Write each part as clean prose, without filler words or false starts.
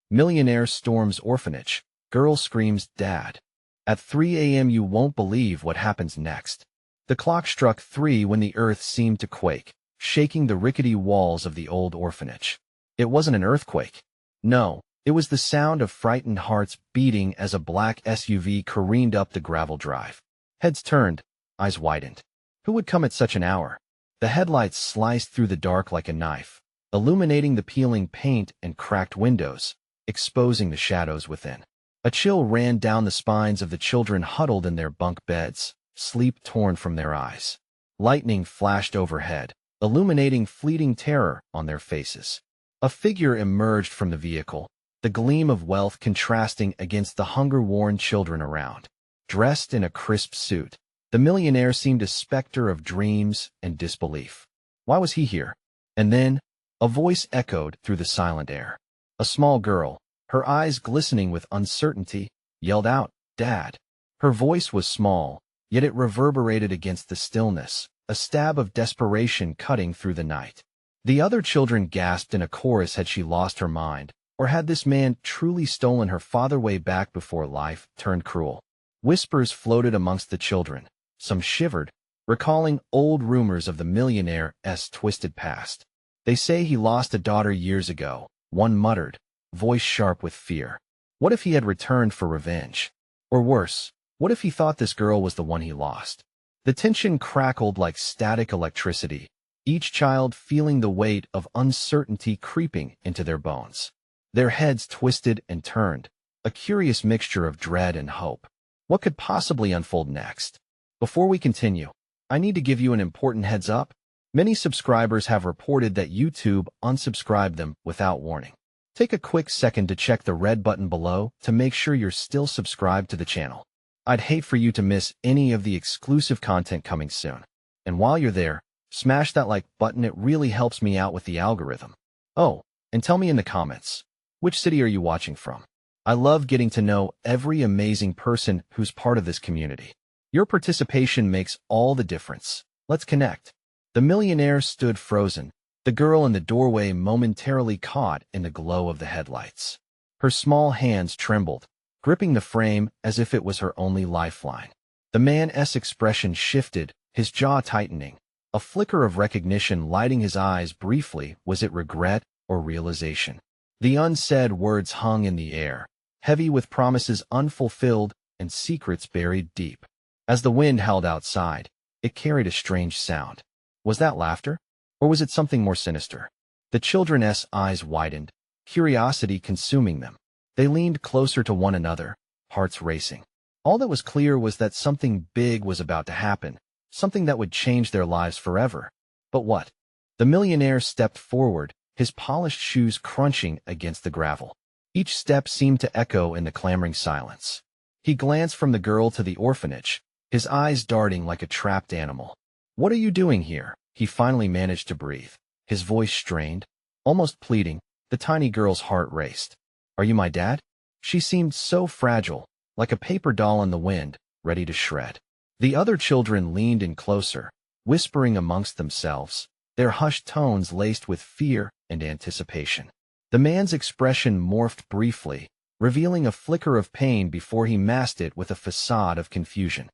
Millionaire storms orphanage. Girl screams, "Dad." At 3 a.m. you won't believe what happens next. The clock struck 3 when the earth seemed to quake, shaking the rickety walls of the old orphanage. It wasn't an earthquake. No, it was the sound of frightened hearts beating as a black SUV careened up the gravel drive. Heads turned, eyes widened. Who would come at such an hour? The headlights sliced through the dark like a knife, illuminating the peeling paint and cracked windows, exposing the shadows within. A chill ran down the spines of the children huddled in their bunk beds, sleep torn from their eyes. Lightning flashed overhead, illuminating fleeting terror on their faces. A figure emerged from the vehicle, the gleam of wealth contrasting against the hunger-worn children around. Dressed in a crisp suit, the millionaire seemed a specter of dreams and disbelief. Why was he here? And then, a voice echoed through the silent air. A small girl, her eyes glistening with uncertainty, yelled out, "Dad." Her voice was small, yet it reverberated against the stillness, a stab of desperation cutting through the night. The other children gasped in a chorus. Had she lost her mind, or had this man truly stolen her father way back before life turned cruel? Whispers floated amongst the children. Some shivered, recalling old rumors of the millionaire's twisted past. "They say he lost a daughter years ago," one muttered, voice sharp with fear. What if he had returned for revenge? Or worse, what if he thought this girl was the one he lost? The tension crackled like static electricity, each child feeling the weight of uncertainty creeping into their bones. Their heads twisted and turned, a curious mixture of dread and hope. What could possibly unfold next? Before we continue, I need to give you an important heads up. Many subscribers have reported that YouTube unsubscribed them without warning. Take a quick second to check the red button below to make sure you're still subscribed to the channel. I'd hate for you to miss any of the exclusive content coming soon. And while you're there, smash that like button. It really helps me out with the algorithm. Oh, and tell me in the comments, which city are you watching from? I love getting to know every amazing person who's part of this community. Your participation makes all the difference. Let's connect. The millionaire stood frozen, the girl in the doorway momentarily caught in the glow of the headlights. Her small hands trembled, gripping the frame as if it was her only lifeline. The man's expression shifted, his jaw tightening, a flicker of recognition lighting his eyes briefly. Was it regret or realization? The unsaid words hung in the air, heavy with promises unfulfilled and secrets buried deep. As the wind howled outside, it carried a strange sound. Was that laughter? Or was it something more sinister? The children's eyes widened, curiosity consuming them. They leaned closer to one another, hearts racing. All that was clear was that something big was about to happen, something that would change their lives forever. But what? The millionaire stepped forward, his polished shoes crunching against the gravel. Each step seemed to echo in the clamoring silence. He glanced from the girl to the orphanage, his eyes darting like a trapped animal. "What are you doing here?" He finally managed to breathe, his voice strained, almost pleading. The tiny girl's heart raced. "Are you my dad?" She seemed so fragile, like a paper doll in the wind, ready to shred. The other children leaned in closer, whispering amongst themselves, their hushed tones laced with fear and anticipation. The man's expression morphed briefly, revealing a flicker of pain before he masked it with a facade of confusion.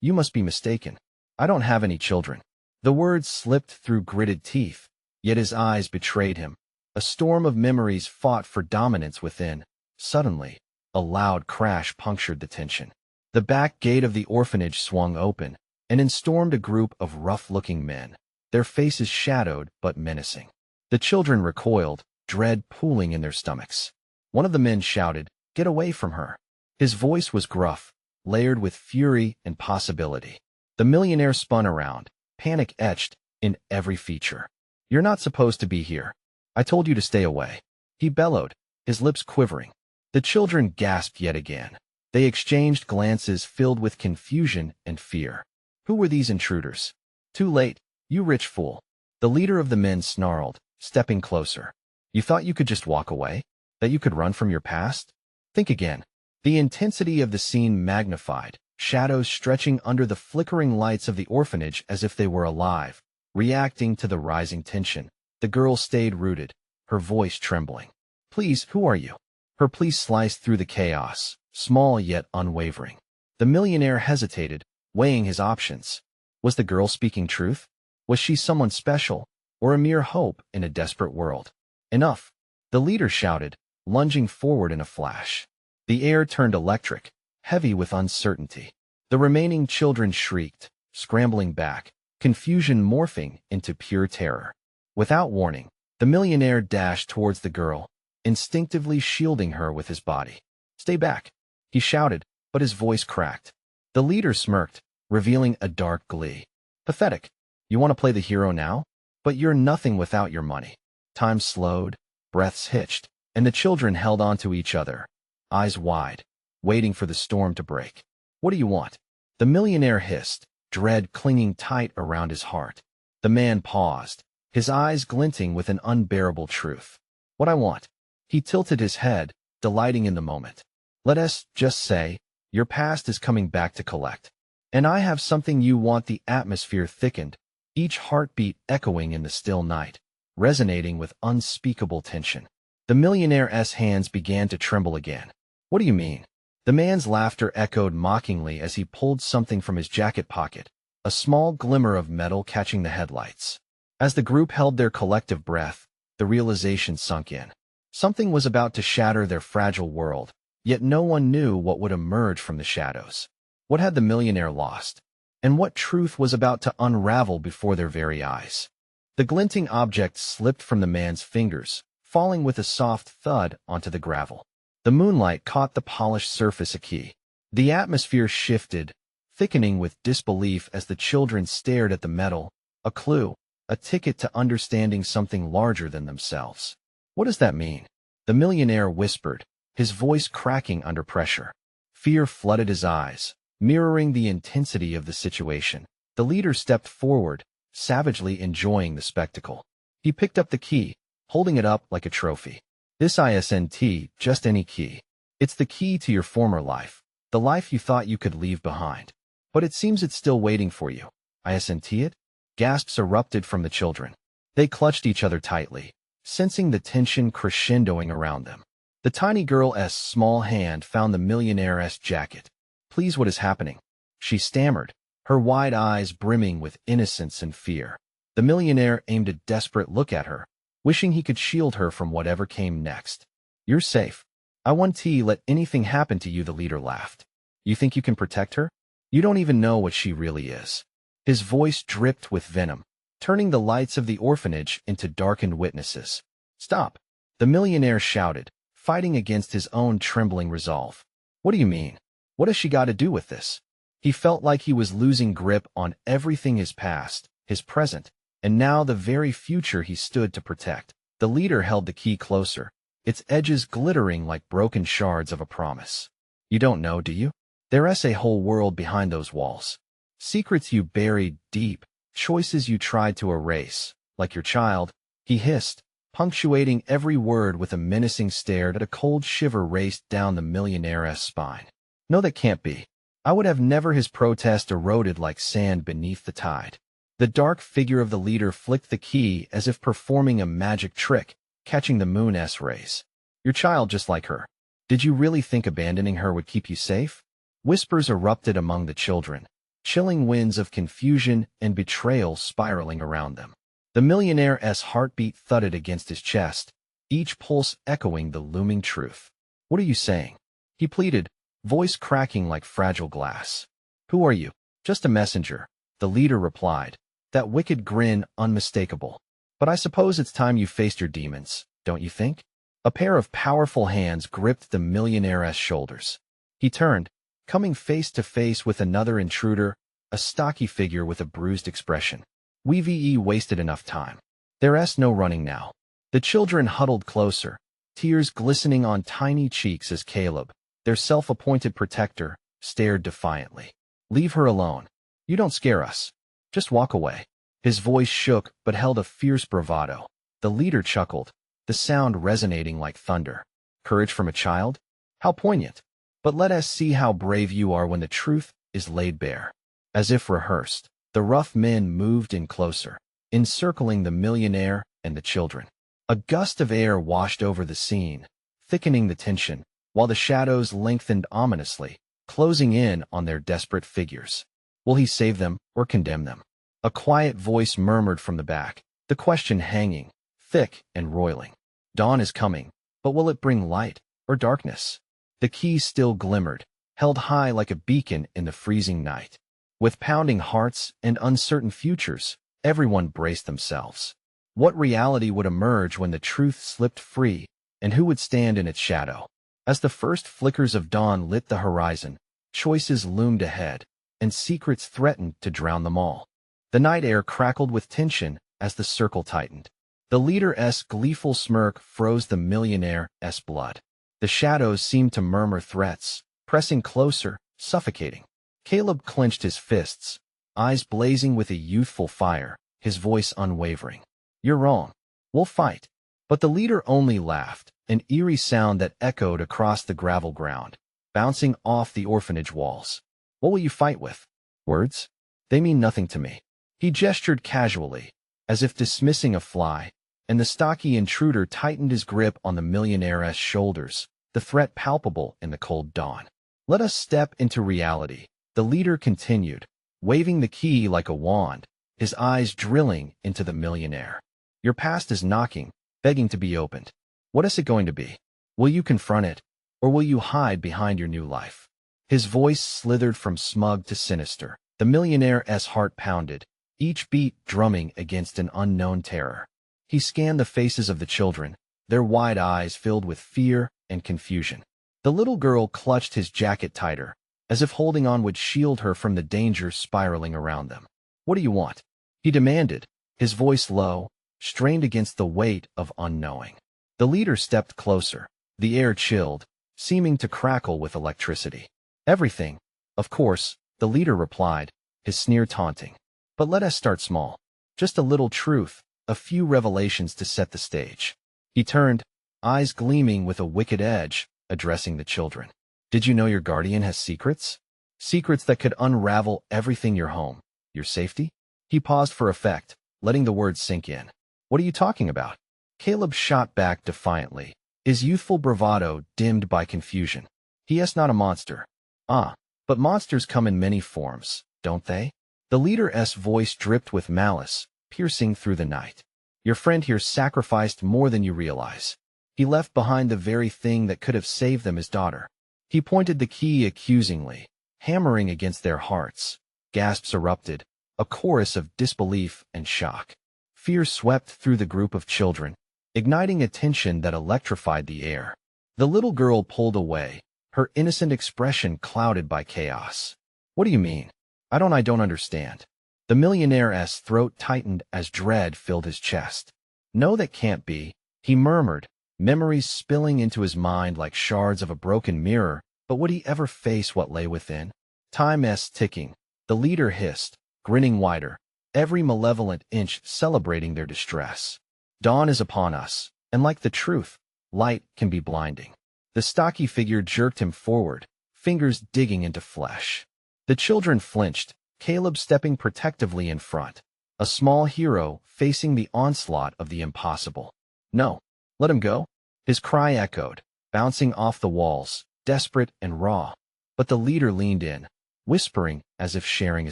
You must be mistaken. I don't have any children." The words slipped through gritted teeth, yet his eyes betrayed him. A storm of memories fought for dominance within. Suddenly, a loud crash punctured the tension. The back gate of the orphanage swung open, and in stormed a group of rough-looking men, their faces shadowed but menacing. The children recoiled, dread pooling in their stomachs. One of the men shouted, "Get away from her." His voice was gruff, layered with fury and possibility. The millionaire spun around, panic etched in every feature. "You're not supposed to be here. I told you to stay away," he bellowed, his lips quivering. The children gasped yet again. They exchanged glances filled with confusion and fear. Who were these intruders? "Too late, you rich fool," the leader of the men snarled, stepping closer. "You thought you could just walk away? That you could run from your past? Think again." The intensity of the scene magnified, shadows stretching under the flickering lights of the orphanage as if they were alive, reacting to the rising tension. The girl stayed rooted, her voice trembling. Please, who are you? Her plea sliced through the chaos, small yet unwavering. The millionaire hesitated, weighing his options. Was the girl speaking truth? Was she someone special, or a mere hope in a desperate world? Enough! The leader shouted, lunging forward in a flash. The air turned electric, heavy with uncertainty. The remaining children shrieked, scrambling back, confusion morphing into pure terror. Without warning, the millionaire dashed towards the girl, instinctively shielding her with his body. "Stay back," he shouted, but his voice cracked. The leader smirked, revealing a dark glee. "Pathetic. You want to play the hero now? But you're nothing without your money." Time slowed, breaths hitched, and the children held onto each other, eyes wide, waiting for the storm to break. "What do you want?" The millionaire hissed, dread clinging tight around his heart. The man paused, his eyes glinting with an unbearable truth. "What I want." He tilted his head, delighting in the moment. "Let us just say, your past is coming back to collect. And I have something you want." The atmosphere thickened, each heartbeat echoing in the still night, resonating with unspeakable tension. The millionaire's hands began to tremble again. "What do you mean?" The man's laughter echoed mockingly as he pulled something from his jacket pocket, a small glimmer of metal catching the headlights. As the group held their collective breath, the realization sunk in. Something was about to shatter their fragile world, yet no one knew what would emerge from the shadows. What had the millionaire lost? And what truth was about to unravel before their very eyes? The glinting object slipped from the man's fingers, falling with a soft thud onto the gravel. The moonlight caught the polished surface a key. The atmosphere shifted, thickening with disbelief as the children stared at the metal, a clue, a ticket to understanding something larger than themselves. "What does that mean?" The millionaire whispered, his voice cracking under pressure. Fear flooded his eyes, mirroring the intensity of the situation. The leader stepped forward, savagely enjoying the spectacle. He picked up the key, holding it up like a trophy. "This isn't just any key. It's the key to your former life, the life you thought you could leave behind. But it seems it's still waiting for you." "Isn't it?" Gasps erupted from the children. They clutched each other tightly, sensing the tension crescendoing around them. The tiny girl's small hand found the millionaire's jacket. "Please, what is happening?" she stammered, her wide eyes brimming with innocence and fear. The millionaire aimed a desperate look at her, wishing he could shield her from whatever came next. "You're safe. I won't let anything happen to you," the leader laughed. "You think you can protect her? You don't even know what she really is." His voice dripped with venom, turning the lights of the orphanage into darkened witnesses. "Stop!" the millionaire shouted, fighting against his own trembling resolve. "What do you mean? What has she got to do with this?" He felt like he was losing grip on everything: his past, his present, and now the very future he stood to protect. The leader held the key closer, its edges glittering like broken shards of a promise. "You don't know, do you? There's a whole world behind those walls. Secrets you buried deep, choices you tried to erase, like your child," he hissed, punctuating every word with a menacing stare that a cold shiver raced down the millionaire's spine. "No, that can't be. I would have never." His protest eroded like sand beneath the tide. The dark figure of the leader flicked the key as if performing a magic trick, catching the moon's rays. "Your child, just like her. Did you really think abandoning her would keep you safe?" Whispers erupted among the children, chilling winds of confusion and betrayal spiraling around them. The millionaire's heartbeat thudded against his chest, each pulse echoing the looming truth. "What are you saying?" he pleaded, voice cracking like fragile glass. "Who are you?" "Just a messenger," the leader replied, that wicked grin unmistakable. "But I suppose it's time you faced your demons, don't you think?" A pair of powerful hands gripped the millionaire's shoulders. He turned, coming face to face with another intruder, a stocky figure with a bruised expression. "We've wasted enough time. There's no running now." The children huddled closer, tears glistening on tiny cheeks as Caleb, their self-appointed protector, stared defiantly. "Leave her alone. You don't scare us. Just walk away." His voice shook but held a fierce bravado. The leader chuckled, the sound resonating like thunder. "Courage from a child? How poignant. But let us see how brave you are when the truth is laid bare." As if rehearsed, the rough men moved in closer, encircling the millionaire and the children. A gust of air washed over the scene, thickening the tension, while the shadows lengthened ominously, closing in on their desperate figures. Will he save them or condemn them? A quiet voice murmured from the back, the question hanging, thick and roiling. Dawn is coming, but will it bring light or darkness? The key still glimmered, held high like a beacon in the freezing night. With pounding hearts and uncertain futures, everyone braced themselves. What reality would emerge when the truth slipped free, and who would stand in its shadow? As the first flickers of dawn lit the horizon, choices loomed ahead, and secrets threatened to drown them all. The night air crackled with tension as the circle tightened. The leader's gleeful smirk froze the millionaire's blood. The shadows seemed to murmur threats, pressing closer, suffocating. Caleb clenched his fists, eyes blazing with a youthful fire, his voice unwavering. You're wrong. We'll fight. But the leader only laughed, an eerie sound that echoed across the gravel ground, bouncing off the orphanage walls. What will you fight with? Words? They mean nothing to me. He gestured casually, as if dismissing a fly, and the stocky intruder tightened his grip on the millionaire's shoulders, the threat palpable in the cold dawn. Let us step into reality, the leader continued, waving the key like a wand, his eyes drilling into the millionaire. Your past is knocking, begging to be opened. What is it going to be? Will you confront it, or will you hide behind your new life? His voice slithered from smug to sinister. The millionaire's heart pounded, each beat drumming against an unknown terror. He scanned the faces of the children, their wide eyes filled with fear and confusion. The little girl clutched his jacket tighter, as if holding on would shield her from the danger spiraling around them. What do you want? He demanded, his voice low, strained against the weight of unknowing. The leader stepped closer, the air chilled, seeming to crackle with electricity. Everything, of course, the leader replied, his sneer taunting. But let us start small. Just a little truth, a few revelations to set the stage. He turned, eyes gleaming with a wicked edge, addressing the children. Did you know your guardian has secrets? Secrets that could unravel everything: your home, your safety? He paused for effect, letting the words sink in. What are you talking about? Caleb shot back defiantly, his youthful bravado dimmed by confusion. He is not a monster. Ah, but monsters come in many forms, don't they? The leader's voice dripped with malice, piercing through the night. Your friend here sacrificed more than you realize. He left behind the very thing that could have saved them, his daughter. He pointed the key accusingly, hammering against their hearts. Gasps erupted, a chorus of disbelief and shock. Fear swept through the group of children, igniting a tension that electrified the air. The little girl pulled away, her innocent expression clouded by chaos. What do you mean? I don't understand. The millionaire's throat tightened as dread filled his chest. No, that can't be, he murmured, memories spilling into his mind like shards of a broken mirror. But would he ever face what lay within? Time's ticking, the leader hissed, grinning wider, every malevolent inch celebrating their distress. Dawn is upon us, and like the truth, light can be blinding. The stocky figure jerked him forward, fingers digging into flesh. The children flinched, Caleb stepping protectively in front, a small hero facing the onslaught of the impossible. No, let him go. His cry echoed, bouncing off the walls, desperate and raw. But the leader leaned in, whispering as if sharing a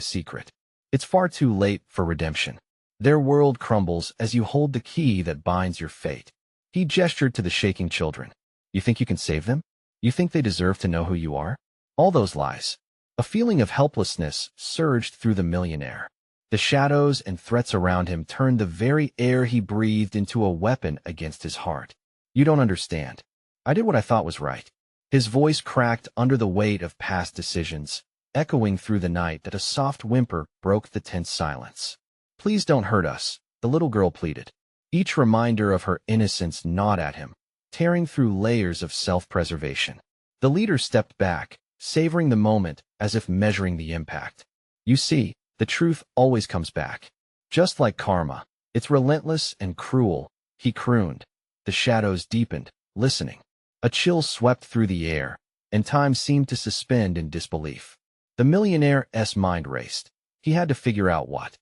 secret. It's far too late for redemption. Their world crumbles as you hold the key that binds your fate. He gestured to the shaking children. You think you can save them? You think they deserve to know who you are? All those lies. A feeling of helplessness surged through the millionaire. The shadows and threats around him turned the very air he breathed into a weapon against his heart. You don't understand. I did what I thought was right. His voice cracked under the weight of past decisions, echoing through the night that a soft whimper broke the tense silence. Please don't hurt us, the little girl pleaded. Each reminder of her innocence gnawed at him, tearing through layers of self-preservation. The leader stepped back, savoring the moment as if measuring the impact. You see, the truth always comes back. Just like karma, it's relentless and cruel, he crooned. The shadows deepened, listening. A chill swept through the air, and time seemed to suspend in disbelief. The millionaire's mind raced. He had to figure out what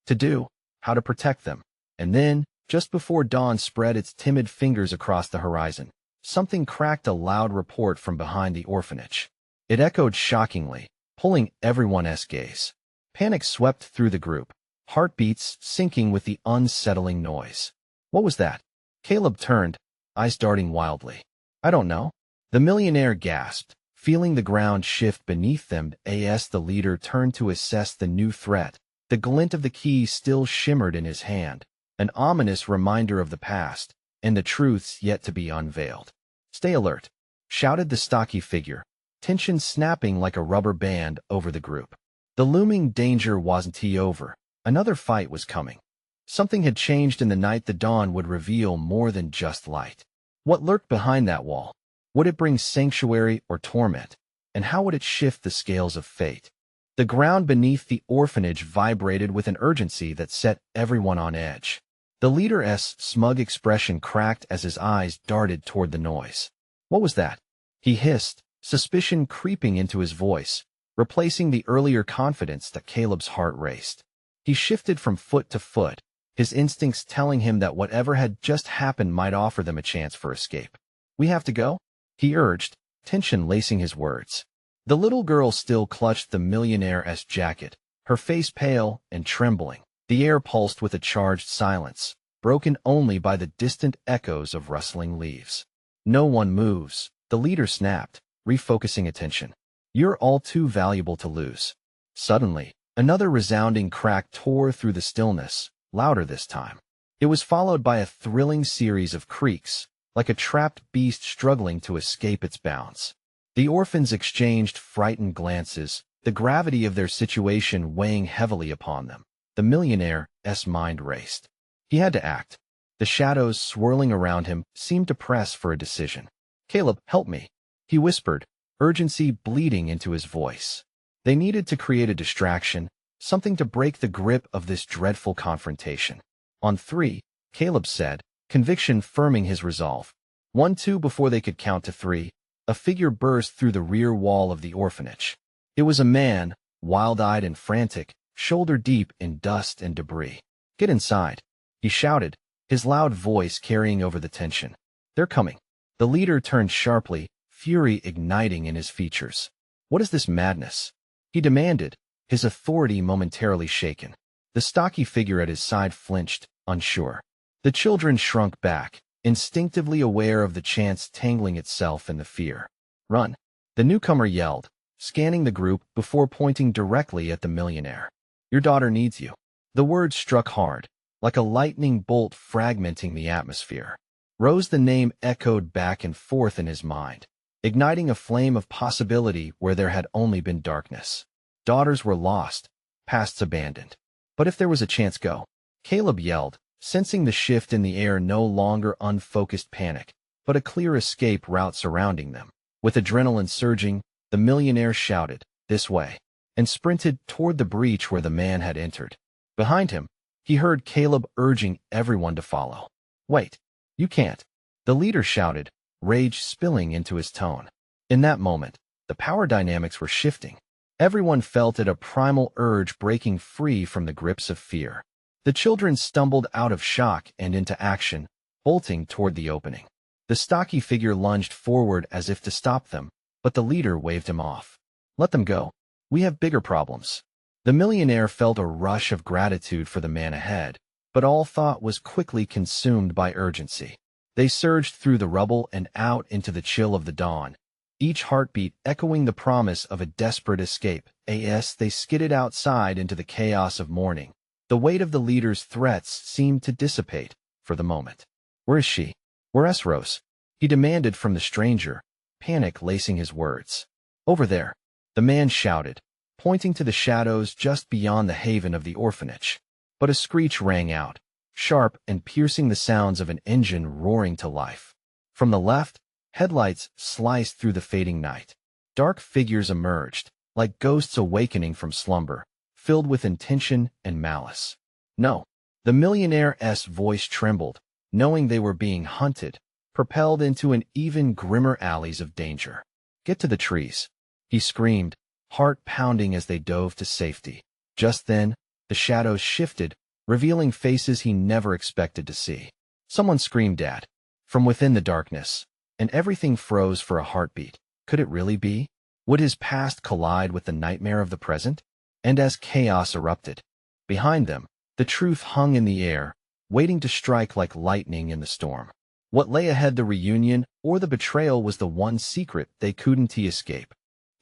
to do, how to protect them. And then, just before dawn spread its timid fingers across the horizon, something cracked a loud report from behind the orphanage. It echoed shockingly, pulling everyone's gaze. Panic swept through the group, heartbeats syncing with the unsettling noise. What was that? Caleb turned, eyes darting wildly. I don't know. The millionaire gasped, feeling the ground shift beneath them as the leader turned to assess the new threat. The glint of the key still shimmered in his hand, an ominous reminder of the past and the truths yet to be unveiled. Stay alert, shouted the stocky figure, tension snapping like a rubber band over the group. The looming danger wasn't over. Another fight was coming. Something had changed in the night. The dawn would reveal more than just light. What lurked behind that wall? Would it bring sanctuary or torment? And how would it shift the scales of fate? The ground beneath the orphanage vibrated with an urgency that set everyone on edge. The leader's smug expression cracked as his eyes darted toward the noise. What was that? He hissed, suspicion creeping into his voice, replacing the earlier confidence that Caleb's heart raced. He shifted from foot to foot, his instincts telling him that whatever had just happened might offer them a chance for escape. We have to go? He urged, tension lacing his words. The little girl still clutched the millionaire's jacket, her face pale and trembling. The air pulsed with a charged silence, broken only by the distant echoes of rustling leaves. No one moves, the leader snapped, refocusing attention. You're all too valuable to lose. Suddenly, another resounding crack tore through the stillness, louder this time. It was followed by a thrilling series of creaks, like a trapped beast struggling to escape its bounds. The orphans exchanged frightened glances, the gravity of their situation weighing heavily upon them. The millionaire's mind raced. He had to act. The shadows swirling around him seemed to press for a decision. Caleb, help me, he whispered, urgency bleeding into his voice. They needed to create a distraction, something to break the grip of this dreadful confrontation. On three, Caleb said, conviction firming his resolve. 1, 2 before they could count to 3, a figure burst through the rear wall of the orphanage. It was a man, wild-eyed and frantic, shoulder-deep in dust and debris. Get inside, he shouted, his loud voice carrying over the tension. They're coming. The leader turned sharply, fury igniting in his features. What is this madness? He demanded, his authority momentarily shaken. The stocky figure at his side flinched, unsure. The children shrunk back, instinctively aware of the chance tangling itself in the fear. Run, the newcomer yelled, scanning the group before pointing directly at the millionaire. Your daughter needs you. The words struck hard, like a lightning bolt fragmenting the atmosphere. Rose the name echoed back and forth in his mind, igniting a flame of possibility where there had only been darkness. Daughters were lost, pasts abandoned. But if there was a chance, go. Caleb yelled, sensing the shift in the air, no longer unfocused panic, but a clear escape route surrounding them. With adrenaline surging, the millionaire shouted, this way, and sprinted toward the breach where the man had entered. Behind him, he heard Caleb urging everyone to follow. Wait, you can't, the leader shouted, rage spilling into his tone. In that moment, the power dynamics were shifting. Everyone felt it, a primal urge breaking free from the grips of fear. The children stumbled out of shock and into action, bolting toward the opening. The stocky figure lunged forward as if to stop them, but the leader waved him off. Let them go. We have bigger problems. The millionaire felt a rush of gratitude for the man ahead, but all thought was quickly consumed by urgency. They surged through the rubble and out into the chill of the dawn, each heartbeat echoing the promise of a desperate escape. As they skidded outside into the chaos of morning, the weight of the leader's threats seemed to dissipate for the moment. Where is she? Where's Rose? He demanded from the stranger, panic lacing his words. Over there, the man shouted, pointing to the shadows just beyond the haven of the orphanage. But a screech rang out, sharp and piercing, the sounds of an engine roaring to life. From the left, headlights sliced through the fading night. Dark figures emerged, like ghosts awakening from slumber, filled with intention and malice. No, the millionaire's voice trembled, knowing they were being hunted, propelled into an even grimmer alleys of danger. Get to the trees, he screamed, heart pounding as they dove to safety. Just then, the shadows shifted, revealing faces he never expected to see. Someone screamed, Dad. From within the darkness, and everything froze for a heartbeat. Could it really be? Would his past collide with the nightmare of the present? And as chaos erupted, behind them, the truth hung in the air, waiting to strike like lightning in the storm. What lay ahead, the reunion or the betrayal, was the one secret they couldn't escape.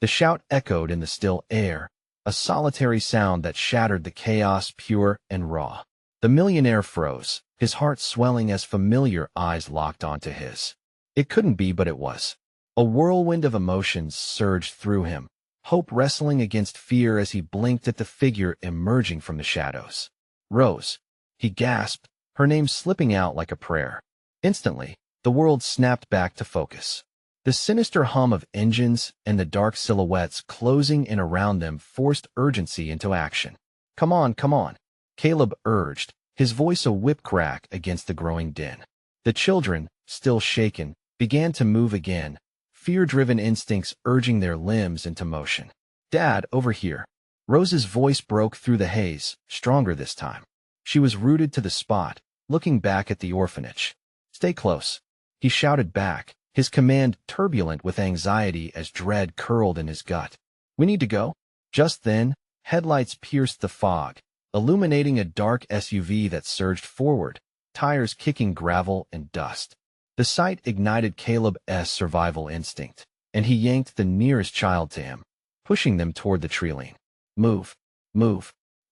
The shout echoed in the still air, a solitary sound that shattered the chaos, pure and raw. The millionaire froze, his heart swelling as familiar eyes locked onto his. It couldn't be, but it was. A whirlwind of emotions surged through him, hope wrestling against fear as he blinked at the figure emerging from the shadows. Rose. He gasped, her name slipping out like a prayer. Instantly, the world snapped back to focus. The sinister hum of engines and the dark silhouettes closing in around them forced urgency into action. Come on, Caleb urged, his voice a whip crack against the growing din. The children, still shaken, began to move again, fear-driven instincts urging their limbs into motion. Dad, over here. Rose's voice broke through the haze, stronger this time. She was rooted to the spot, looking back at the orphanage. Stay close, he shouted back, his command turbulent with anxiety as dread curled in his gut. We need to go? Just then, headlights pierced the fog, illuminating a dark SUV that surged forward, tires kicking gravel and dust. The sight ignited Caleb's survival instinct, and he yanked the nearest child to him, pushing them toward the tree-line. Move.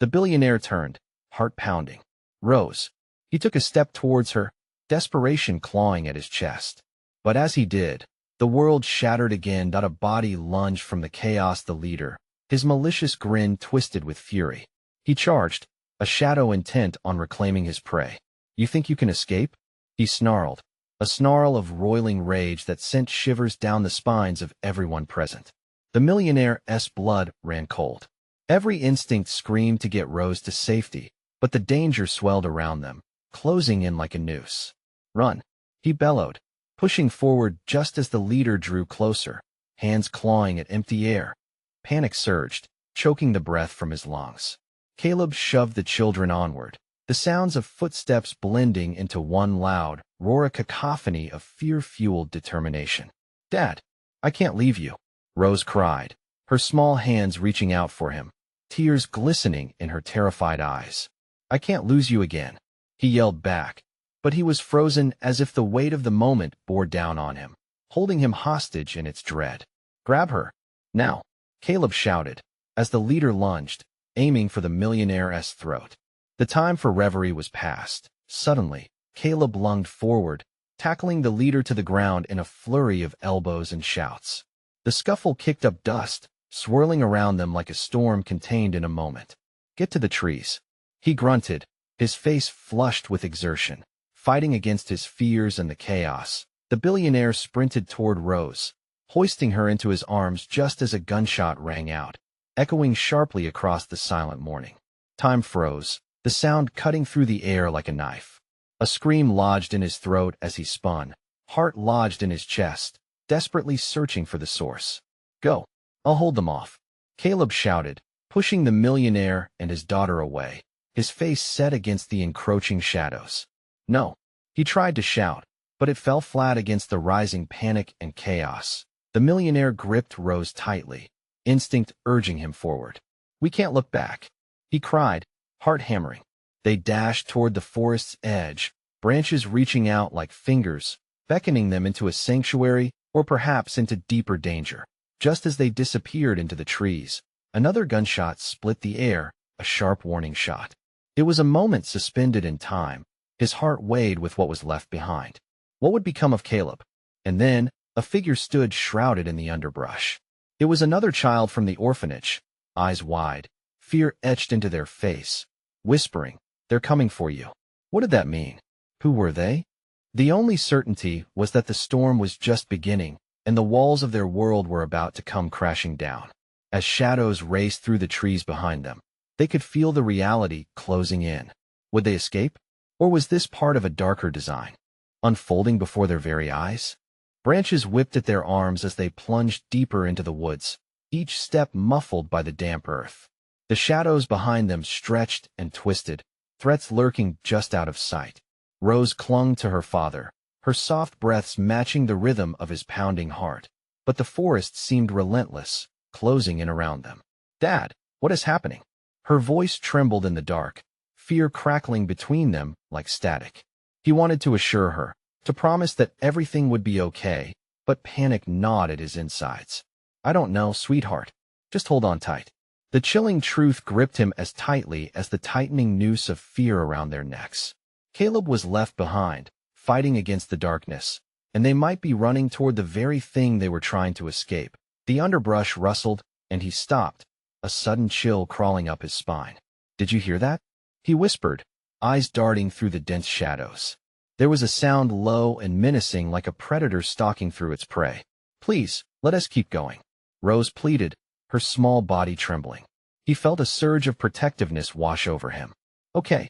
The billionaire turned, heart pounding. Rose. He took a step towards her, desperation clawing at his chest. But as he did, the world shattered again. A body lunged from the chaos, the leader, his malicious grin twisted with fury. He charged, a shadow intent on reclaiming his prey. You think you can escape? He snarled, a snarl of roiling rage that sent shivers down the spines of everyone present. The millionaire's blood ran cold. Every instinct screamed to get Rose to safety, but the danger swelled around them, closing in like a noose. Run, he bellowed, pushing forward just as the leader drew closer, hands clawing at empty air. Panic surged, choking the breath from his lungs. Caleb shoved the children onward, the sounds of footsteps blending into one loud, roar, a cacophony of fear-fueled determination. Dad, I can't leave you, Rose cried, her small hands reaching out for him, tears glistening in her terrified eyes. I can't lose you again, he yelled back, but he was frozen as if the weight of the moment bore down on him, holding him hostage in its dread. Grab her, now, Caleb shouted, as the leader lunged, aiming for the millionaire's throat. The time for reverie was past. Suddenly, Caleb lunged forward, tackling the leader to the ground in a flurry of elbows and shouts. The scuffle kicked up dust, swirling around them like a storm contained in a moment. Get to the trees, he grunted, his face flushed with exertion. Fighting against his fears and the chaos, the billionaire sprinted toward Rose, hoisting her into his arms just as a gunshot rang out, echoing sharply across the silent morning. Time froze, the sound cutting through the air like a knife. A scream lodged in his throat as he spun, heart lodged in his chest, desperately searching for the source. Go, I'll hold them off, Caleb shouted, pushing the millionaire and his daughter away, his face set against the encroaching shadows. No, he tried to shout, but it fell flat against the rising panic and chaos. The millionaire gripped Rose tightly, instinct urging him forward. We can't look back, he cried, heart hammering. They dashed toward the forest's edge, branches reaching out like fingers, beckoning them into a sanctuary or perhaps into deeper danger. Just as they disappeared into the trees, another gunshot split the air, a sharp warning shot. It was a moment suspended in time. His heart weighed with what was left behind. What would become of Caleb? And then, a figure stood shrouded in the underbrush. It was another child from the orphanage, eyes wide, fear etched into their face, whispering, "They're coming for you." What did that mean? Who were they? The only certainty was that the storm was just beginning, and the walls of their world were about to come crashing down. As shadows raced through the trees behind them, they could feel the reality closing in. Would they escape? Or was this part of a darker design, unfolding before their very eyes? Branches whipped at their arms as they plunged deeper into the woods, each step muffled by the damp earth. The shadows behind them stretched and twisted, threats lurking just out of sight. Rose clung to her father, her soft breaths matching the rhythm of his pounding heart. But the forest seemed relentless, closing in around them. "Dad, what is happening?" Her voice trembled in the dark, fear crackling between them like static. He wanted to assure her, to promise that everything would be okay, but panic gnawed at his insides. "I don't know, sweetheart. Just hold on tight." The chilling truth gripped him as tightly as the tightening noose of fear around their necks. Caleb was left behind, fighting against the darkness, and they might be running toward the very thing they were trying to escape. The underbrush rustled, and he stopped, a sudden chill crawling up his spine. "Did you hear that?" he whispered, eyes darting through the dense shadows. There was a sound low and menacing like a predator stalking through its prey. "Please, let us keep going," Rose pleaded, her small body trembling. He felt a surge of protectiveness wash over him. Okay,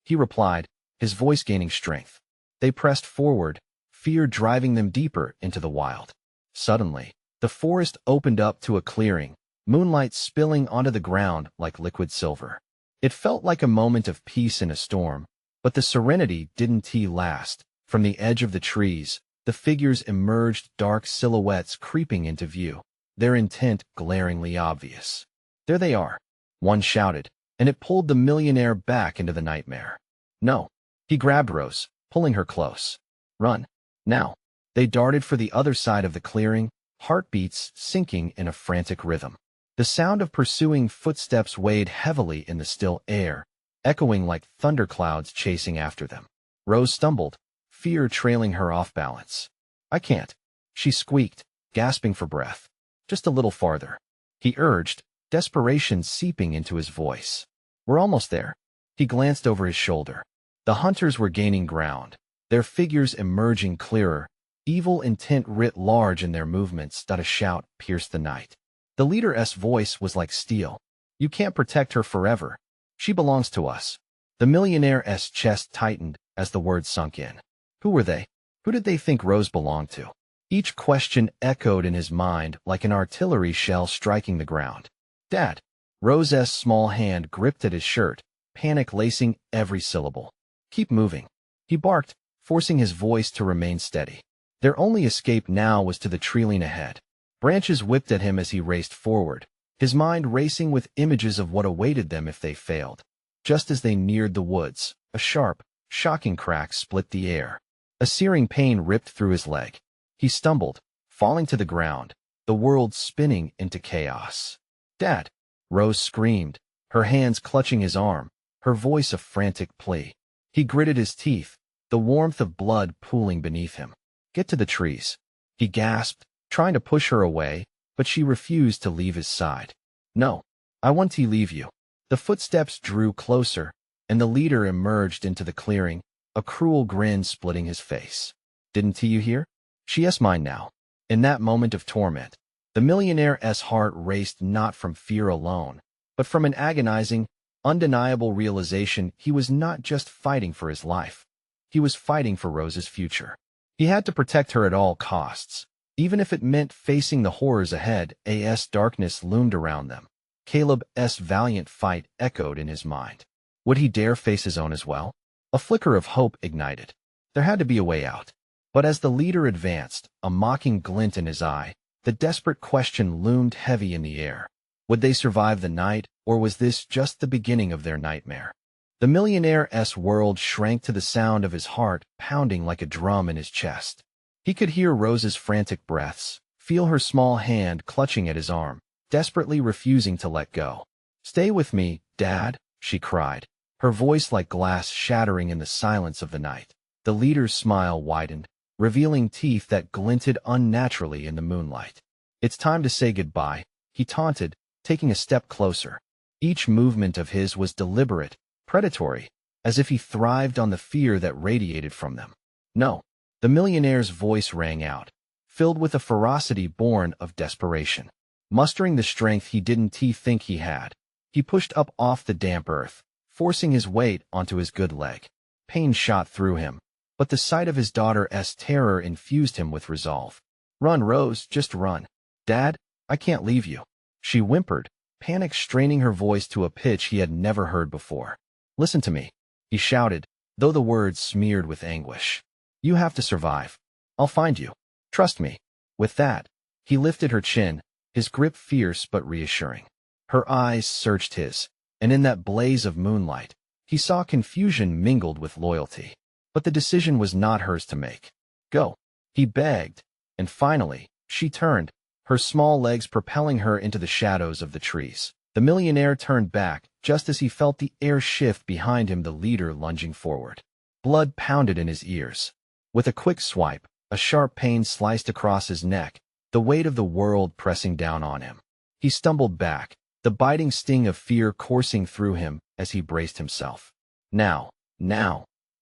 he replied, his voice gaining strength. They pressed forward, fear driving them deeper into the wild. Suddenly, the forest opened up to a clearing, moonlight spilling onto the ground like liquid silver. It felt like a moment of peace in a storm, but the serenity didn't last. From the edge of the trees, the figures emerged, dark silhouettes creeping into view, their intent glaringly obvious. "There they are," one shouted, and it pulled the millionaire back into the nightmare. "No." He grabbed Rose, pulling her close. "Run. Now." They darted for the other side of the clearing, heartbeats sinking in a frantic rhythm. The sound of pursuing footsteps weighed heavily in the still air, echoing like thunderclouds chasing after them. Rose stumbled, fear trailing her off balance. "I can't," she squeaked, gasping for breath. "Just a little farther," he urged, desperation seeping into his voice. "We're almost there." He glanced over his shoulder. The hunters were gaining ground, their figures emerging clearer, evil intent writ large in their movements. A shout pierced the night. The leader's voice was like steel. "You can't protect her forever. She belongs to us." The millionaire's chest tightened as the words sunk in. Who were they? Who did they think Rose belonged to? Each question echoed in his mind like an artillery shell striking the ground. "Dad." Rose's small hand gripped at his shirt, panic lacing every syllable. "Keep moving," he barked, forcing his voice to remain steady. Their only escape now was to the treeline ahead. Branches whipped at him as he raced forward, his mind racing with images of what awaited them if they failed. Just as they neared the woods, a sharp, shocking crack split the air. A searing pain ripped through his leg. He stumbled, falling to the ground, the world spinning into chaos. "Dad!" Rose screamed, her hands clutching his arm, her voice a frantic plea. He gritted his teeth, the warmth of blood pooling beneath him. "Get to the trees," he gasped, trying to push her away, but she refused to leave his side. "No, I want to leave you." The footsteps drew closer, and the leader emerged into the clearing, a cruel grin splitting his face. "Didn't you hear?" "She is mine now." In that moment of torment, the millionaire's heart raced not from fear alone, but from an agonizing, undeniable realization he was not just fighting for his life. He was fighting for Rose's future. He had to protect her at all costs, even if it meant facing the horrors ahead. As darkness loomed around them, Caleb's valiant fight echoed in his mind. Would he dare face his own as well? A flicker of hope ignited. There had to be a way out. But as the leader advanced, a mocking glint in his eye, the desperate question loomed heavy in the air. Would they survive the night, or was this just the beginning of their nightmare? The millionaire's world shrank to the sound of his heart pounding like a drum in his chest. He could hear Rose's frantic breaths, feel her small hand clutching at his arm, desperately refusing to let go. "Stay with me, Dad," she cried, her voice like glass shattering in the silence of the night. The leader's smile widened, revealing teeth that glinted unnaturally in the moonlight. "It's time to say goodbye," he taunted, taking a step closer. Each movement of his was deliberate, predatory, as if he thrived on the fear that radiated from them. "No." The millionaire's voice rang out, filled with a ferocity born of desperation. Mustering the strength he didn't think he had, he pushed up off the damp earth, forcing his weight onto his good leg. Pain shot through him, but the sight of his daughter's terror infused him with resolve. "Run, Rose, just run." "Dad, I can't leave you," she whimpered, panic straining her voice to a pitch he had never heard before. "Listen to me," he shouted, though the words smeared with anguish. You have to survive. I'll find you. Trust me. With that, he lifted her chin, his grip fierce but reassuring. Her eyes searched his, and in that blaze of moonlight, he saw confusion mingled with loyalty. But the decision was not hers to make. Go, he begged, and finally, she turned, her small legs propelling her into the shadows of the trees. The millionaire turned back, just as he felt the air shift behind him, the leader lunging forward. Blood pounded in his ears. With a quick swipe, a sharp pain sliced across his neck, the weight of the world pressing down on him. He stumbled back, the biting sting of fear coursing through him as he braced himself. Now.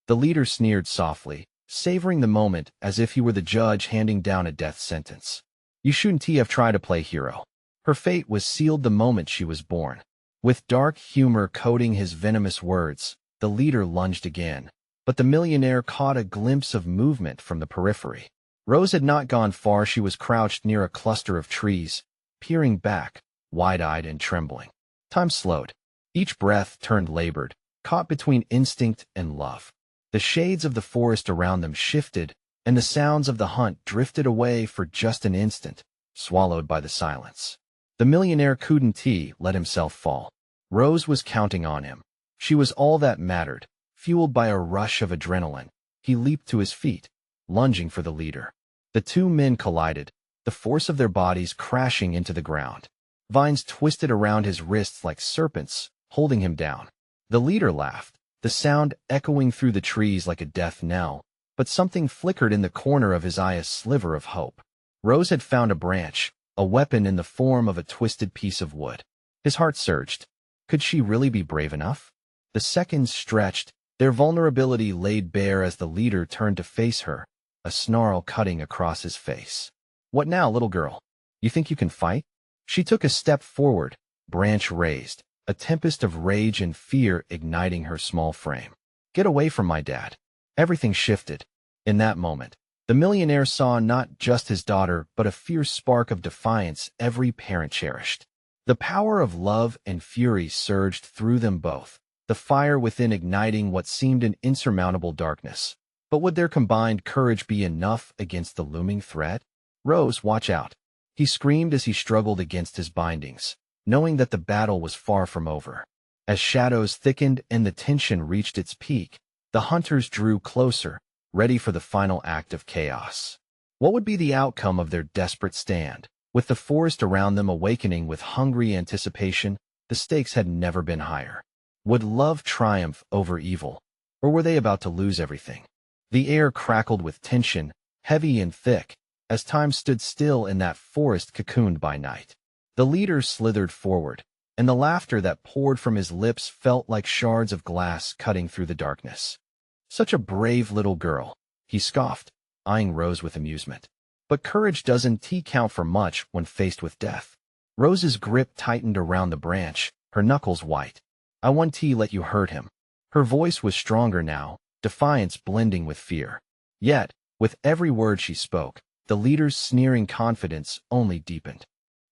The leader sneered softly, savoring the moment as if he were the judge handing down a death sentence. You shouldn't have tried to play hero. Her fate was sealed the moment she was born. With dark humor coating his venomous words, the leader lunged again, but the millionaire caught a glimpse of movement from the periphery. Rose had not gone far. She was crouched near a cluster of trees, peering back, wide-eyed and trembling. Time slowed. Each breath turned labored, caught between instinct and love. The shades of the forest around them shifted, and the sounds of the hunt drifted away for just an instant, swallowed by the silence. The millionaire couldn't let himself fall. Rose was counting on him. She was all that mattered. Fueled by a rush of adrenaline, he leaped to his feet, lunging for the leader. The two men collided, the force of their bodies crashing into the ground. Vines twisted around his wrists like serpents, holding him down. The leader laughed, the sound echoing through the trees like a death knell, but something flickered in the corner of his eye, a sliver of hope. Rose had found a branch, a weapon in the form of a twisted piece of wood. His heart surged. Could she really be brave enough? The seconds stretched, their vulnerability laid bare as the leader turned to face her, a snarl cutting across his face. What now, little girl? You think you can fight? She took a step forward, branch raised, a tempest of rage and fear igniting her small frame. Get away from my dad. Everything shifted. In that moment, the millionaire saw not just his daughter, but a fierce spark of defiance every parent cherished. The power of love and fury surged through them both, the fire within igniting what seemed an insurmountable darkness. But would their combined courage be enough against the looming threat? Rose, watch out! He screamed as he struggled against his bindings, knowing that the battle was far from over. As shadows thickened and the tension reached its peak, the hunters drew closer, ready for the final act of chaos. What would be the outcome of their desperate stand? With the forest around them awakening with hungry anticipation, the stakes had never been higher. Would love triumph over evil, or were they about to lose everything? The air crackled with tension, heavy and thick, as time stood still in that forest cocooned by night. The leader slithered forward, and the laughter that poured from his lips felt like shards of glass cutting through the darkness. Such a brave little girl, he scoffed, eyeing Rose with amusement. But courage doesn't count for much when faced with death. Rose's grip tightened around the branch, her knuckles white. I won't let you hurt him. Her voice was stronger now, defiance blending with fear. Yet, with every word she spoke, the leader's sneering confidence only deepened.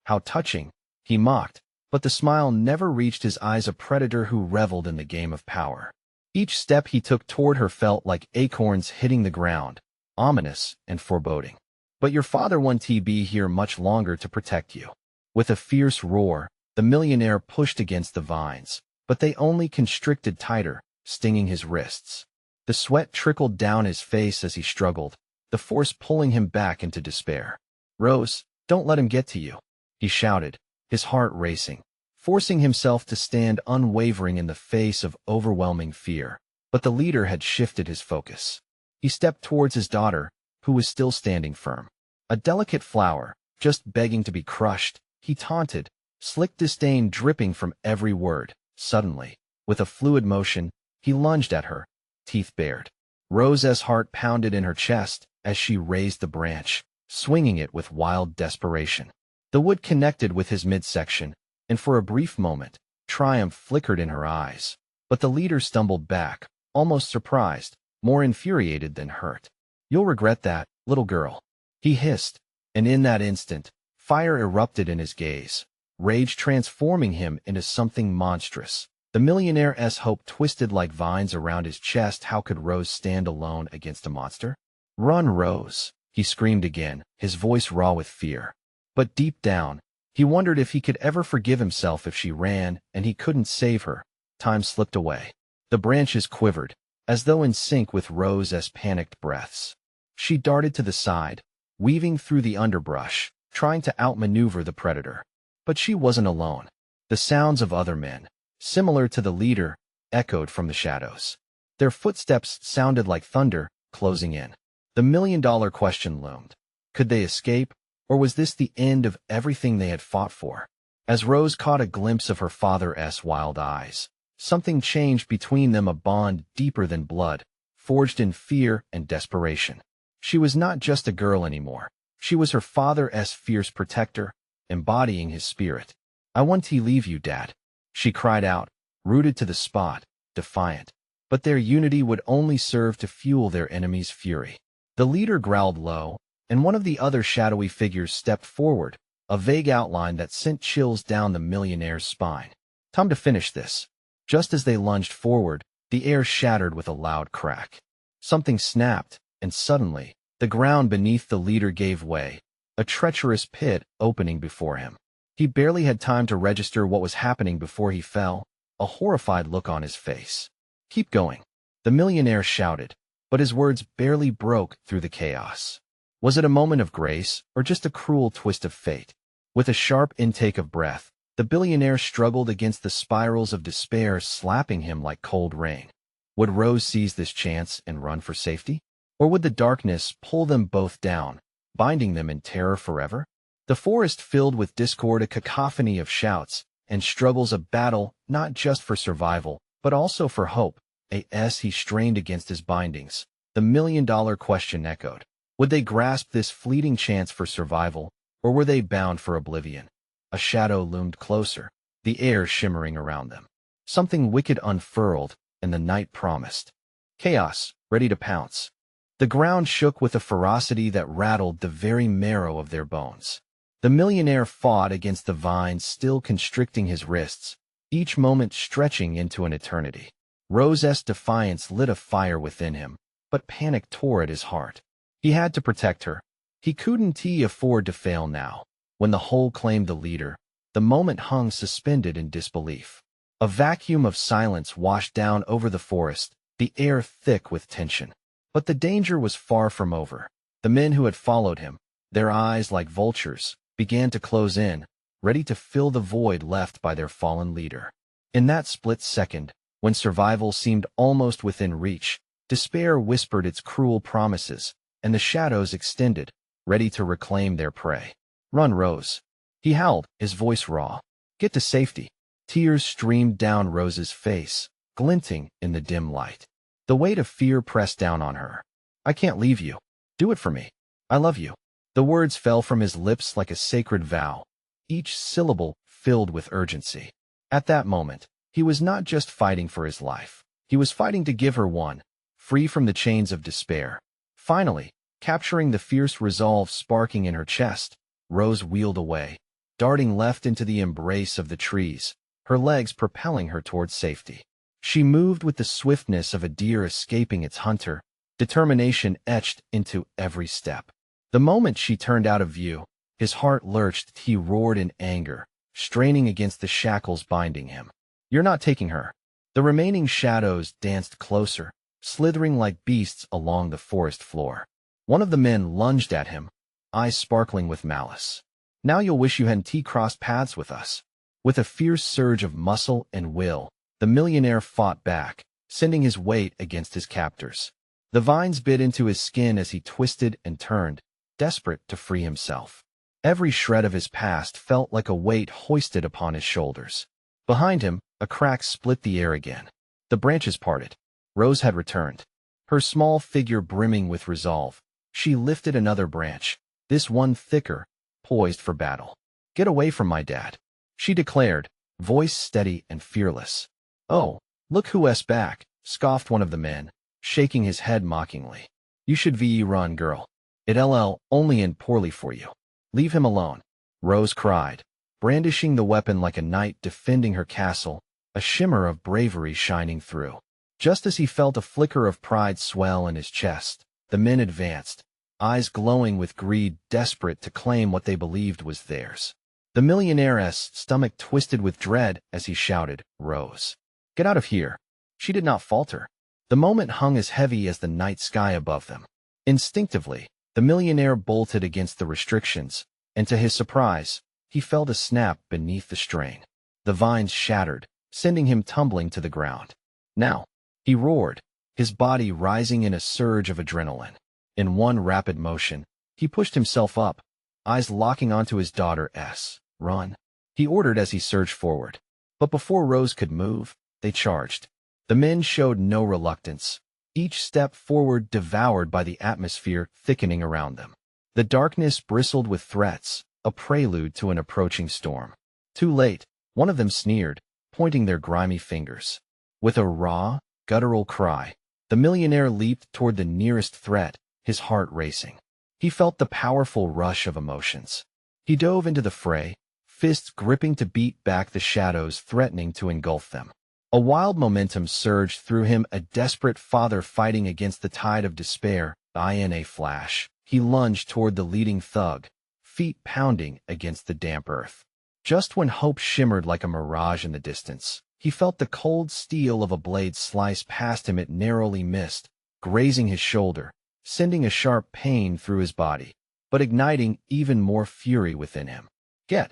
How touching, he mocked, but the smile never reached his eyes, a predator who reveled in the game of power. Each step he took toward her felt like acorns hitting the ground, ominous and foreboding. But your father won't be here much longer to protect you. With a fierce roar, the millionaire pushed against the vines, but they only constricted tighter, stinging his wrists. The sweat trickled down his face as he struggled, the force pulling him back into despair. Rose, don't let him get to you, he shouted, his heart racing, forcing himself to stand unwavering in the face of overwhelming fear. But the leader had shifted his focus. He stepped towards his daughter, who was still standing firm. A delicate flower, just begging to be crushed, he taunted, slick disdain dripping from every word. Suddenly, with a fluid motion, he lunged at her, teeth bared. Rose's heart pounded in her chest as she raised the branch, swinging it with wild desperation. The wood connected with his midsection, and for a brief moment, triumph flickered in her eyes. But the leader stumbled back, almost surprised, more infuriated than hurt. You'll regret that, little girl, he hissed, and in that instant, fire erupted in his gaze, rage transforming him into something monstrous. The millionaire's hope twisted like vines around his chest. How could Rose stand alone against a monster? Run, Rose, he screamed again, his voice raw with fear. But deep down, he wondered if he could ever forgive himself if she ran and he couldn't save her. Time slipped away. The branches quivered, as though in sync with Rose's panicked breaths. She darted to the side, weaving through the underbrush, trying to outmaneuver the predator. But she wasn't alone. The sounds of other men, similar to the leader, echoed from the shadows. Their footsteps sounded like thunder, closing in. The million-dollar question loomed. Could they escape, or was this the end of everything they had fought for? As Rose caught a glimpse of her father's wild eyes, something changed between them, a bond deeper than blood, forged in fear and desperation. She was not just a girl anymore. She was her father's fierce protector, embodying his spirit. "I won't leave you, Dad," she cried out, rooted to the spot, defiant. But their unity would only serve to fuel their enemy's fury. The leader growled low, and one of the other shadowy figures stepped forward, a vague outline that sent chills down the millionaire's spine. Time to finish this. Just as they lunged forward, the air shattered with a loud crack. Something snapped, and suddenly, the ground beneath the leader gave way, a treacherous pit opening before him. He barely had time to register what was happening before he fell, a horrified look on his face. "Keep going," the millionaire shouted, but his words barely broke through the chaos. Was it a moment of grace, or just a cruel twist of fate? With a sharp intake of breath, the billionaire struggled against the spirals of despair slapping him like cold rain. Would Rose seize this chance and run for safety? Or would the darkness pull them both down, binding them in terror forever? The forest filled with discord, a cacophony of shouts and struggles, a battle not just for survival, but also for hope. As he strained against his bindings, the million-dollar question echoed. Would they grasp this fleeting chance for survival, or were they bound for oblivion? A shadow loomed closer, the air shimmering around them. Something wicked unfurled, and the night promised chaos, ready to pounce. The ground shook with a ferocity that rattled the very marrow of their bones. The millionaire fought against the vines still constricting his wrists, each moment stretching into an eternity. Rose's defiance lit a fire within him, but panic tore at his heart. He had to protect her. He couldn't afford to fail now. When the whole claimed the leader, the moment hung suspended in disbelief. A vacuum of silence washed down over the forest, the air thick with tension. But the danger was far from over. The men who had followed him, their eyes like vultures, began to close in, ready to fill the void left by their fallen leader. In that split second, when survival seemed almost within reach, despair whispered its cruel promises, and the shadows extended, ready to reclaim their prey. "Run, Rose," he howled, his voice raw. "Get to safety." Tears streamed down Rose's face, glinting in the dim light. The weight of fear pressed down on her. "I can't leave you. Do it for me. I love you." The words fell from his lips like a sacred vow, each syllable filled with urgency. At that moment, he was not just fighting for his life. He was fighting to give her one, free from the chains of despair. Finally, capturing the fierce resolve sparking in her chest, Rose wheeled away, darting left into the embrace of the trees, her legs propelling her towards safety. She moved with the swiftness of a deer escaping its hunter, determination etched into every step. The moment she turned out of view, his heart lurched. He roared in anger, straining against the shackles binding him. "You're not taking her." The remaining shadows danced closer, slithering like beasts along the forest floor. One of the men lunged at him, eyes sparkling with malice. "Now you'll wish you hadn't crossed paths with us." With a fierce surge of muscle and will, the millionaire fought back, sending his weight against his captors. The vines bit into his skin as he twisted and turned, desperate to free himself. Every shred of his past felt like a weight hoisted upon his shoulders. Behind him, a crack split the air again. The branches parted. Rose had returned. Her small figure brimming with resolve, she lifted another branch, this one thicker, poised for battle. "Get away from my dad," she declared, voice steady and fearless. "Oh, look who's back," scoffed one of the men, shaking his head mockingly. "You should run, girl. It'll only end poorly for you." "Leave him alone," Rose cried, brandishing the weapon like a knight defending her castle, a shimmer of bravery shining through. Just as he felt a flicker of pride swell in his chest, The men advanced, eyes glowing with greed, desperate to claim what they believed was theirs. The millionaire's stomach twisted with dread as he shouted, "Rose, get out of here." She did not falter. The moment hung as heavy as the night sky above them. Instinctively, the millionaire bolted against the restrictions, and to his surprise, he felt a snap beneath the strain. The vines shattered, sending him tumbling to the ground. "Now!" he roared, his body rising in a surge of adrenaline. In one rapid motion, he pushed himself up, eyes locking onto his daughter's. "Run," he ordered as he surged forward. But before Rose could move, they charged. The men showed no reluctance, each step forward devoured by the atmosphere thickening around them. The darkness bristled with threats, a prelude to an approaching storm. Too late, one of them sneered, pointing their grimy fingers. With a raw, guttural cry, the millionaire leaped toward the nearest threat, his heart racing. He felt the powerful rush of emotions. He dove into the fray, fists gripping to beat back the shadows threatening to engulf them. A wild momentum surged through him, a desperate father fighting against the tide of despair. In a flash, he lunged toward the leading thug, feet pounding against the damp earth. Just when hope shimmered like a mirage in the distance, he felt the cold steel of a blade slice past him. It narrowly missed, grazing his shoulder, sending a sharp pain through his body, but igniting even more fury within him. "Get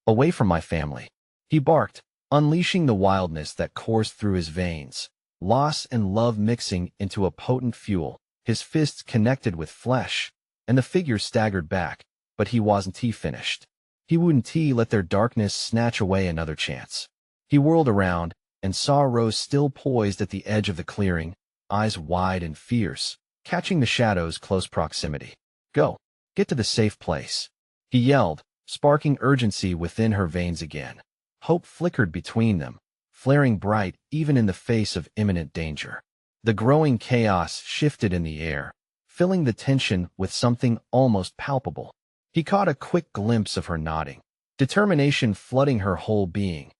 away from my family," he barked, unleashing the wildness that coursed through his veins, loss and love mixing into a potent fuel. His fists connected with flesh, and the figure staggered back, but he wasn't finished. He wouldn't let their darkness snatch away another chance. He whirled around and saw Rose still poised at the edge of the clearing, eyes wide and fierce, catching the shadows' close proximity. "Go, get to the safe place," he yelled, sparking urgency within her veins again. Hope flickered between them, flaring bright even in the face of imminent danger. The growing chaos shifted in the air, filling the tension with something almost palpable. He caught a quick glimpse of her nodding, determination flooding her whole being.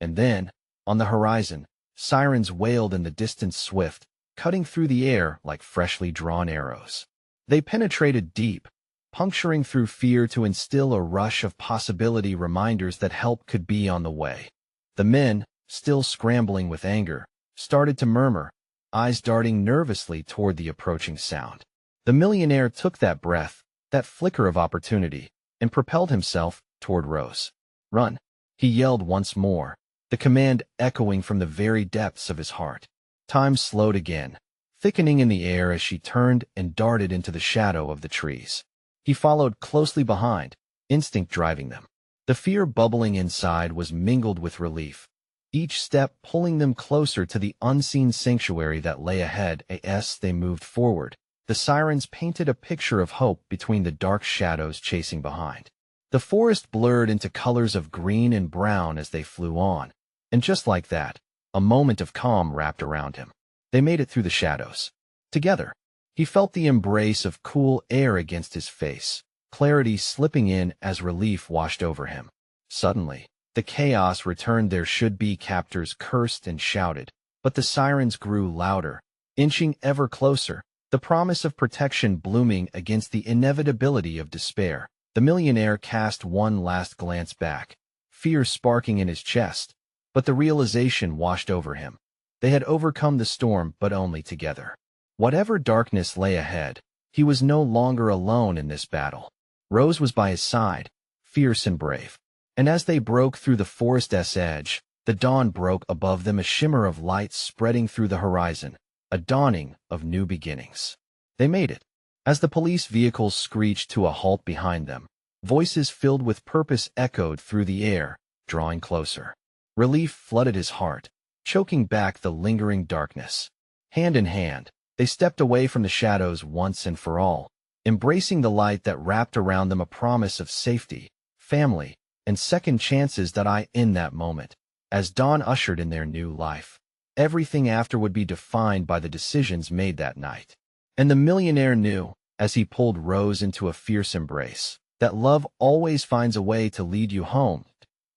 And then, on the horizon, sirens wailed in the distance, swift, cutting through the air like freshly drawn arrows. They penetrated deep, puncturing through fear to instill a rush of possibility, reminders that help could be on the way. The men, still scrambling with anger, started to murmur, eyes darting nervously toward the approaching sound. The millionaire took that breath, that flicker of opportunity, and propelled himself toward Rose. "Run," he yelled once more, the command echoing from the very depths of his heart. Time slowed again, thickening in the air as she turned and darted into the shadow of the trees. He followed closely behind, instinct driving them. The fear bubbling inside was mingled with relief, each step pulling them closer to the unseen sanctuary that lay ahead. As they moved forward, the sirens painted a picture of hope between the dark shadows chasing behind. The forest blurred into colors of green and brown as they flew on, and just like that, a moment of calm wrapped around him. They made it through the shadows. Together, he felt the embrace of cool air against his face, clarity slipping in as relief washed over him. Suddenly, the chaos returned. Their should-be captors cursed and shouted, but the sirens grew louder, inching ever closer, the promise of protection blooming against the inevitability of despair. The millionaire cast one last glance back, fear sparking in his chest, but the realization washed over him. They had overcome the storm, but only together. Whatever darkness lay ahead, he was no longer alone in this battle. Rose was by his side, fierce and brave. And as they broke through the forest's edge, the dawn broke above them, a shimmer of light spreading through the horizon, a dawning of new beginnings. They made it. As the police vehicles screeched to a halt behind them, voices filled with purpose echoed through the air, drawing closer. Relief flooded his heart, choking back the lingering darkness. Hand in hand, they stepped away from the shadows once and for all, embracing the light that wrapped around them, a promise of safety, family, and second chances. In that moment, as dawn ushered in their new life, everything after would be defined by the decisions made that night. And the millionaire knew, as he pulled Rose into a fierce embrace, that love always finds a way to lead you home.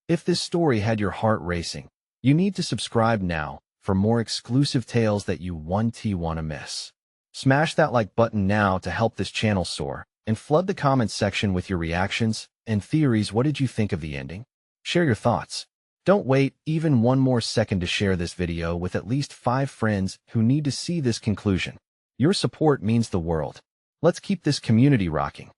If this story had your heart racing, you need to subscribe now for more exclusive tales that you won't want to miss. Smash that like button now to help this channel soar, and flood the comments section with your reactions and theories. What did you think of the ending? Share your thoughts. Don't wait even one more second to share this video with at least 5 friends who need to see this conclusion. Your support means the world. Let's keep this community rocking.